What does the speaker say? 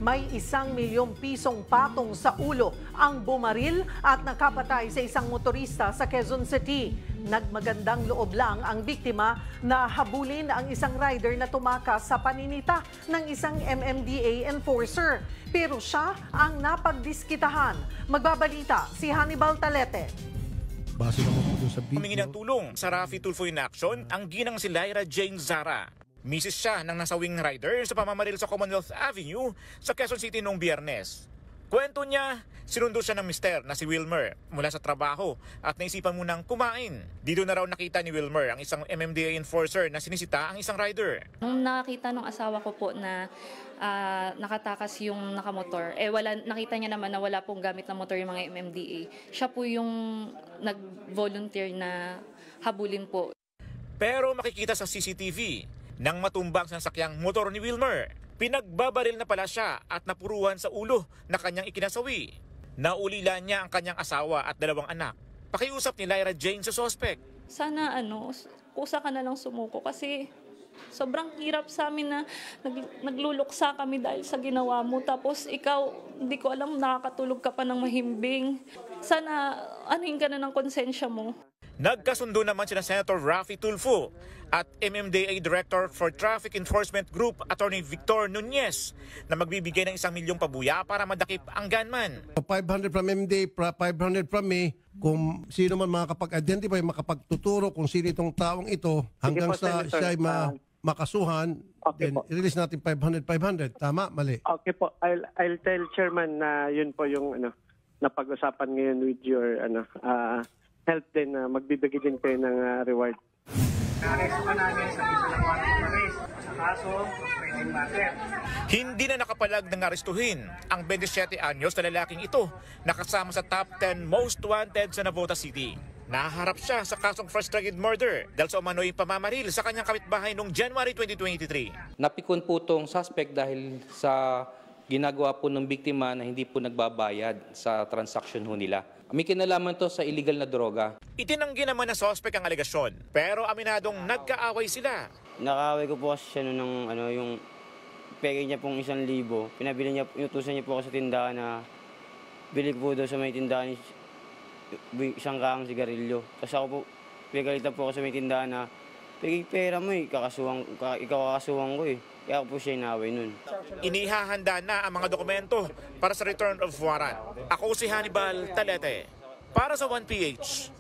May 1 milyong pisong patong sa ulo ang bumaril at nakapatay sa isang motorista sa Quezon City. Nagmagandang loob lang ang biktima na habulin ang isang rider na tumakas sa paninita ng isang MMDA enforcer. Pero siya ang napagdiskitahan. Magbabalita si Hannibal Talete. Base naman po dun sa video. Humingi ng tulong sa Raffy Tulfo in Action ang ginang si Lyra Jane Zara. Misis siya ng nasawing rider sa pamamaril sa Commonwealth Avenue sa Quezon City noong Biyernes. Kwento niya, sinundo siya ng mister na si Wilmer mula sa trabaho at naisipan munang kumain. Dito na raw nakita ni Wilmer ang isang MMDA enforcer na sinisita ang isang rider. Nung nakita ng asawa ko po na nakatakas yung nakamotor, nakita niya naman na wala pong gamit na motor yung mga MMDA. Siya po yung nag-volunteer na habulin po. Pero makikita sa CCTV, nang matumbang sa sakyang motor ni Wilmer, pinagbabaril na pala siya at napuruhan sa ulo na kanyang ikinasawi. Naulila niya ang kanyang asawa at 2 anak. Pakiusap ni Lyra Jane sa suspect. Sana kusa ka na lang sumuko kasi sobrang hirap sa amin na nagluluksa kami dahil sa ginawa mo. Tapos ikaw, hindi ko alam, nakakatulog ka pa ng mahimbing. Sana anuhin ka na ng konsensya mo. Nagkasundo naman sina Senator Raffy Tulfo at MMDA Director for Traffic Enforcement Group Attorney Victor Nunez na magbibigay ng 1 milyong pabuya para madakip ang gunman. 500 from MMDA, 500 from me. Kung sino man makapag-identify, makapagtuturo kung sino itong taong ito hanggang sa siya ay makasuhan, then i-release natin 500. Tama? Mali? Okay po. I'll tell Chairman na yun po yung napag-usapan ngayon with your help din na magbibigay din kayo ng reward. Hindi na nakapalag ng arestuhin ang 27 anyos na lalaking ito nakasama sa top 10 most wanted sa Navotas City. Naharap siya sa kasong frustrated murder dahil sa umano'y pamamaril sa kanyang kapitbahay noong January 2023. Napikon po itong suspect dahil sa ginagawa po ng biktima na hindi po nagbabayad sa transaction ho nila. May kinalaman to sa illegal na droga. Itinanggi naman ng suspect ang alegasyon, pero aminadong nagkaaway sila. Nakaaway ko po kasi siya nung yung peke niya pong 1,000. Pinabili niya, inutusan niya po ako sa tindahan na bili ko po daw sa may tindahan isang kaang sigarilyo. Tapos ako po, pinagalitan po ako sa may tindahan na pera mo ikaw kakasuhan ko Kaya po siya inaway nun. Inihahanda na ang mga dokumento para sa return of warrant. Ako si Hannibal Talete para sa 1PH.